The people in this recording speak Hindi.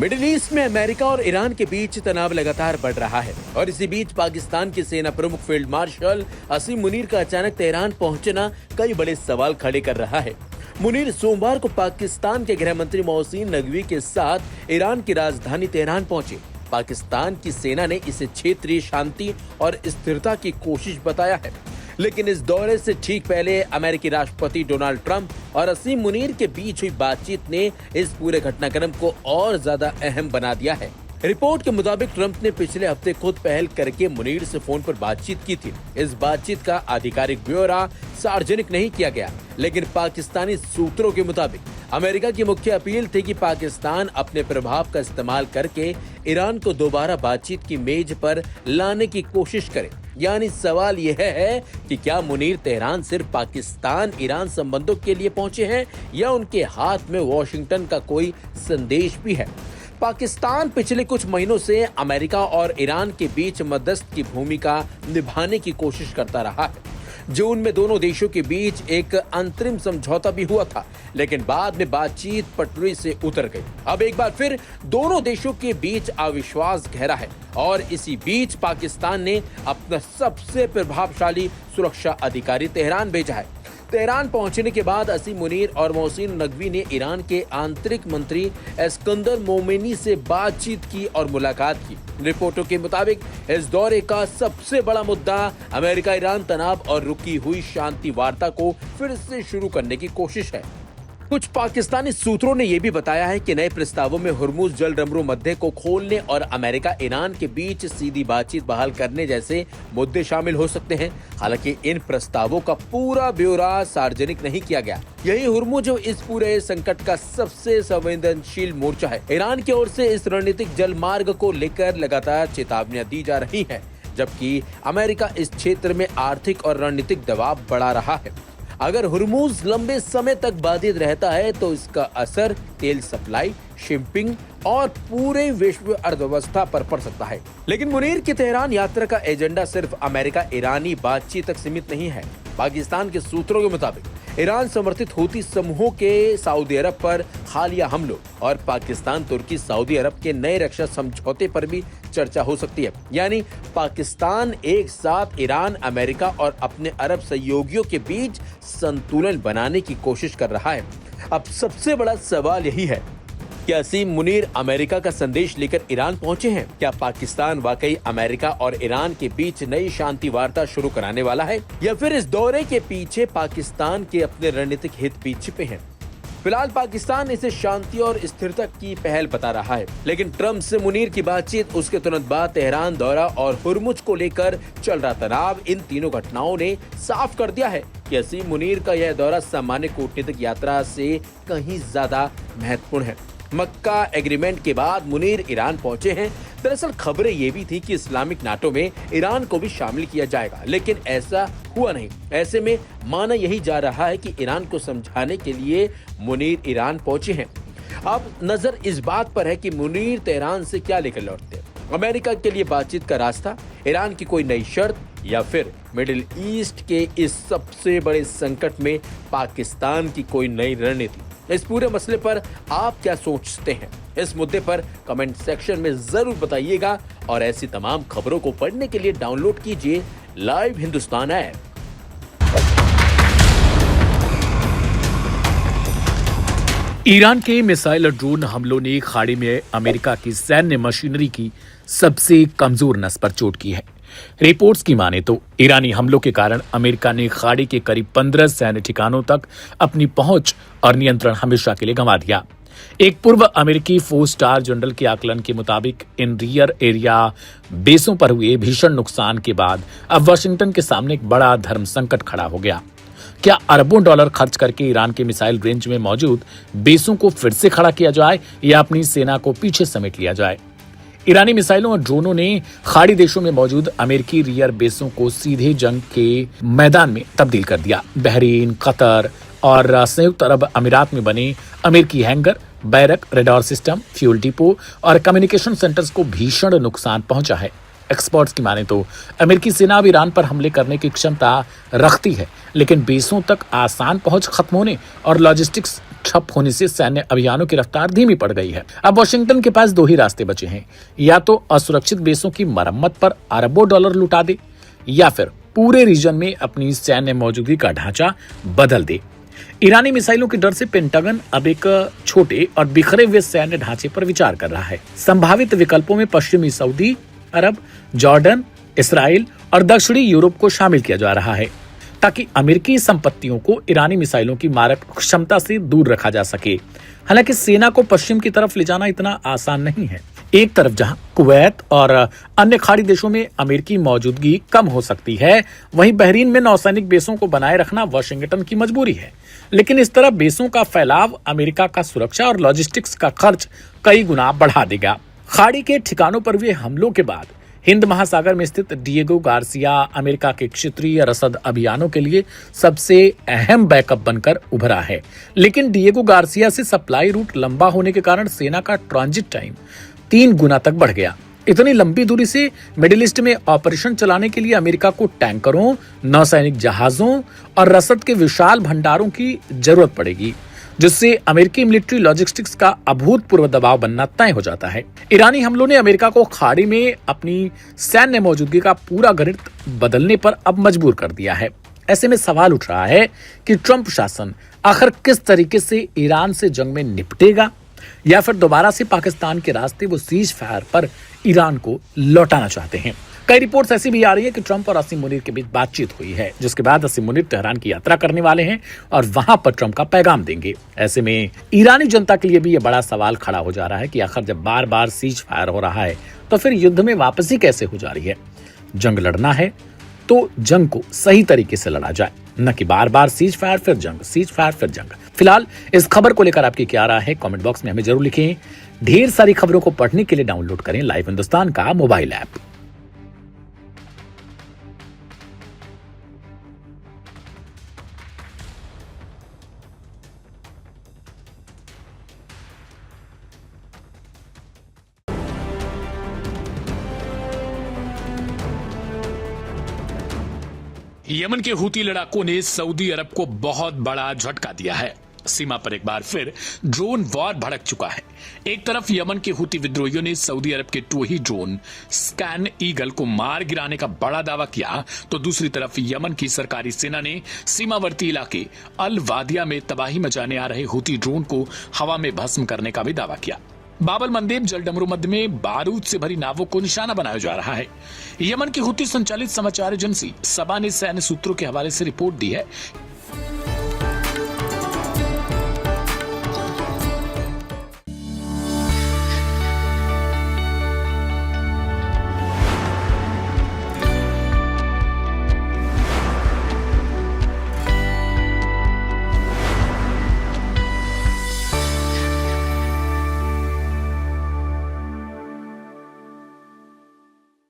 मिडिल ईस्ट में अमेरिका और ईरान के बीच तनाव लगातार बढ़ रहा है और इसी बीच पाकिस्तान के सेना प्रमुख फील्ड मार्शल असीम मुनीर का अचानक तेहरान पहुंचना कई बड़े सवाल खड़े कर रहा है। मुनीर सोमवार को पाकिस्तान के गृह मंत्री मोहसिन नकवी के साथ ईरान की राजधानी तेहरान पहुंचे। पाकिस्तान की सेना ने इसे क्षेत्रीय शांति और स्थिरता की कोशिश बताया है, लेकिन इस दौरे से ठीक पहले अमेरिकी राष्ट्रपति डोनाल्ड ट्रंप और असीम मुनीर के बीच हुई बातचीत ने इस पूरे घटनाक्रम को और ज्यादा अहम बना दिया है। रिपोर्ट के मुताबिक ट्रंप ने पिछले हफ्ते खुद पहल करके मुनीर से फोन पर बातचीत की थी। इस बातचीत का आधिकारिक ब्यौरा सार्वजनिक नहीं किया गया, लेकिन पाकिस्तानी सूत्रों के मुताबिक अमेरिका की मुख्य अपील थी कि पाकिस्तान अपने प्रभाव का इस्तेमाल करके ईरान को दोबारा बातचीत की मेज पर लाने की कोशिश करे। यानी सवाल यह है कि क्या मुनीर तेहरान सिर्फ पाकिस्तान ईरान संबंधों के लिए पहुंचे हैं या उनके हाथ में वॉशिंगटन का कोई संदेश भी है। पाकिस्तान पिछले कुछ महीनों से अमेरिका और ईरान के बीच मध्यस्थ की भूमिका निभाने की कोशिश करता रहा है। जून में दोनों देशों के बीच एक अंतरिम समझौता भी हुआ था, लेकिन बाद में बातचीत पटरी से उतर गई। अब एक बार फिर दोनों देशों के बीच अविश्वास गहरा है और इसी बीच पाकिस्तान ने अपना सबसे प्रभावशाली सुरक्षा अधिकारी तेहरान भेजा है। तेहरान पहुंचने के बाद असीम मुनीर और मोहसिन नकवी ने ईरान के आंतरिक मंत्री एस्कंदर मोमेनी से बातचीत की और मुलाकात की। रिपोर्टों के मुताबिक इस दौरे का सबसे बड़ा मुद्दा अमेरिका ईरान तनाव और रुकी हुई शांति वार्ता को फिर से शुरू करने की कोशिश है। कुछ पाकिस्तानी सूत्रों ने यह भी बताया है कि नए प्रस्तावों में हुर्मुज जल रमरू मध्य को खोलने और अमेरिका ईरान के बीच सीधी बातचीत बहाल करने जैसे मुद्दे शामिल हो सकते हैं। हालांकि इन प्रस्तावों का पूरा ब्यौरा सार्वजनिक नहीं किया गया। यही हुर्मुज इस पूरे संकट का सबसे संवेदनशील मोर्चा है। ईरान की ओर से इस रणनीतिक जल मार्ग को लेकर लगातार चेतावनियां दी जा रही है, जबकि अमेरिका इस क्षेत्र में आर्थिक और रणनीतिक दबाव बढ़ा रहा है। अगर हुर्मुज लंबे समय तक बाधित रहता है तो इसका असर तेल सप्लाई, शिपिंग और पूरे विश्व अर्थव्यवस्था पर पड़ सकता है। लेकिन मुनीर की तेहरान यात्रा का एजेंडा सिर्फ अमेरिका ईरानी बातचीत तक सीमित नहीं है। पाकिस्तान के सूत्रों के मुताबिक ईरान समर्थित हूती समूहों के सऊदी अरब पर हालिया हमलों और पाकिस्तान तुर्की सऊदी अरब के नए रक्षा समझौते पर भी चर्चा हो सकती है। यानी पाकिस्तान एक साथ ईरान, अमेरिका और अपने अरब सहयोगियों के बीच संतुलन बनाने की कोशिश कर रहा है। अब सबसे बड़ा सवाल यही है, क्या असीम मुनीर अमेरिका का संदेश लेकर ईरान पहुंचे हैं? क्या पाकिस्तान वाकई अमेरिका और ईरान के बीच नई शांति वार्ता शुरू कराने वाला है, या फिर इस दौरे के पीछे पाकिस्तान के अपने रणनीतिक हित भी छिपे हैं? फिलहाल पाकिस्तान इसे शांति और स्थिरता की पहल बता रहा है, लेकिन ट्रंप से मुनीर की बातचीत, उसके तुरंत बाद तेहरान दौरा और हुर्मुज को लेकर चल रहा तनाव, इन तीनों घटनाओं ने साफ कर दिया है कि असीम मुनीर का यह दौरा सामान्य कूटनीतिक यात्रा से कहीं ज्यादा महत्वपूर्ण है। मक्का एग्रीमेंट के बाद मुनीर ईरान पहुंचे हैं। दरअसल खबरें ये भी थी कि इस्लामिक नाटो में ईरान को भी शामिल किया जाएगा, लेकिन ऐसा हुआ नहीं। ऐसे में माना यही जा रहा है कि ईरान को समझाने के लिए मुनीर ईरान पहुंचे हैं। अब नजर इस बात पर है कि मुनीर तेहरान से क्या लेकर लौटते हैं। अमेरिका के लिए बातचीत का रास्ता, ईरान की कोई नई शर्त, या फिर मिडिल ईस्ट के इस सबसे बड़े संकट में पाकिस्तान की कोई नई रणनीति। इस पूरे मसले पर आप क्या सोचते हैं? इस मुद्दे पर कमेंट सेक्शन में जरूर बताइएगा और ऐसी तमाम खबरों को पढ़ने के लिए डाउनलोड कीजिए लाइव हिंदुस्तान ऐप। ईरान के मिसाइल और ड्रोन हमलों ने खाड़ी में अमेरिका की सैन्य मशीनरी की सबसे कमजोर नस पर चोट की है। रिपोर्ट्स की माने तो ईरानी हमलों के कारण अमेरिका ने खाड़ी के करीब 15 सैन्य ठिकानों तक अपनी पहुंच और नियंत्रण हमेशा के लिए गंवा दिया। एक पूर्व अमेरिकी 4 स्टार जनरल के आकलन के मुताबिक इन रियर एरिया बेसों पर हुए भीषण नुकसान के बाद अब वाशिंगटन के सामने एक बड़ा धर्म संकट खड़ा हो गया। क्या अरबों डॉलर खर्च करके ईरान के मिसाइल रेंज में मौजूद बेसों को फिर से खड़ा किया जाए या अपनी सेना को पीछे समेट लिया जाए? ईरानी मिसाइलों और ड्रोनों ने खाड़ी देशों में मौजूद अमेरिकी रियर बेसों को सीधे जंग के मैदान में तब्दील कर दिया। बहरीन, कतर और संयुक्त अरब अमीरात में बने अमेरिकी hanger, barrack, radar system, fuel depot और कम्युनिकेशन सेंटर्स को भीषण नुकसान पहुंचा है। एक्सपर्ट्स की माने तो अमेरिकी सेना अब ईरान पर हमले करने की क्षमता रखती है, लेकिन बेसों तक आसान पहुंच खत्म होने और लॉजिस्टिक्स ठप होने से सैन्य अभियानों की रफ्तार धीमी पड़ गई है। अब वॉशिंगटन के पास 2 ही रास्ते बचे हैं, या तो असुरक्षित बेसों की मरम्मत पर अरबों डॉलर लुटा दे या फिर पूरे रीजन में अपनी सैन्य मौजूदगी का ढांचा बदल दे। ईरानी मिसाइलों के डर से पेंटागन अब एक छोटे और बिखरे हुए सैन्य ढांचे पर विचार कर रहा है। संभावित विकल्पों में पश्चिमी सऊदी अरब, जॉर्डन, इसराइल और दक्षिणी यूरोप को शामिल किया जा रहा है, ताकि अमेरिकी संपत्तियों को ईरानी मिसाइलों की मारक क्षमता से दूर रखा जा सके। हालांकि सेना को पश्चिम की तरफ ले जाना इतना आसान नहीं है। एक तरफ जहां कुवैत और अन्य खाड़ी देशों में अमेरिकी मौजूदगी कम हो सकती है, वहीं बहरीन में नौसैनिक बेसों को बनाए रखना वॉशिंगटन की मजबूरी है। लेकिन इस तरह बेसों का फैलाव अमेरिका का सुरक्षा और लॉजिस्टिक्स का खर्च कई गुना बढ़ा देगा। खाड़ी के ठिकानों पर हुए हमलों के बाद हिंद महासागर में स्थित डिएगो गार्सिया अमेरिका के क्षेत्रीय रसद अभियानों के लिए सबसे अहम बैकअप बनकर उभरा है। लेकिन डिएगो गार्सिया से सप्लाई रूट लंबा होने के कारण सेना का ट्रांजिट टाइम 3 गुना तक बढ़ गया। इतनी लंबी दूरी से मिडिल ईस्ट में ऑपरेशन चलाने के लिए अमेरिका को टैंकरों, नौसैनिक जहाजों और रसद के विशाल भंडारों की जरूरत पड़ेगी, जिससे अमेरिकी मिलिट्री लॉजिस्टिक्स का अभूतपूर्व दबाव बनना तय हो जाता है। ईरानी हमलों ने अमेरिका को खाड़ी में अपनी सैन्य मौजूदगी का पूरा गणित बदलने पर अब मजबूर कर दिया है। ऐसे में सवाल उठ रहा है कि ट्रंप शासन आखिर किस तरीके से ईरान से जंग में निपटेगा, या फिर दोबारा से पाकिस्तान के रास्ते वो सीज फायर पर ईरान को लौटाना चाहते हैं। कई रिपोर्ट्स ऐसी भी आ रही है कि ट्रंप और असीम मुनीर के बीच बातचीत हुई है, जिसके बाद असीम मुनीर तेहरान की यात्रा करने वाले हैं और वहां पर ट्रंप का पैगाम देंगे। ऐसे में ईरानी जनता के लिए भी यह बड़ा सवाल खड़ा हो जा रहा है कि आखिर जब बार बार सीज फायर हो रहा है तो फिर युद्ध में वापसी कैसे हो जा रही है। जंग लड़ना है तो जंग को सही तरीके से लड़ा जाए, न कि बार बार सीज फायर फिर जंग, सीज फायर फिर जंग। फिलहाल इस खबर को लेकर आपकी क्या राय है, कमेंट बॉक्स में हमें जरूर लिखें। ढेर सारी खबरों को पढ़ने के लिए डाउनलोड करें लाइव हिंदुस्तान का मोबाइल ऐप। यमन के हूती लड़ाकों ने सऊदी अरब को बहुत बड़ा झटका दिया है। सीमा पर एक बार फिर ड्रोन वॉर भड़क चुका है। एक तरफ यमन के हूती विद्रोहियों ने सऊदी अरब के टोही ड्रोन स्कैन ईगल को मार गिराने का बड़ा दावा किया, तो दूसरी तरफ यमन की सरकारी सेना ने सीमावर्ती इलाके अल वादिया में तबाही मचाने आ रहे हूती ड्रोन को हवा में भस्म करने का भी दावा किया। बाबल मंदेब जलडमरू मध्य में बारूद से भरी नावों को निशाना बनाया जा रहा है। यमन की हूती संचालित समाचार एजेंसी सबा ने सैन्य सूत्रों के हवाले से रिपोर्ट दी है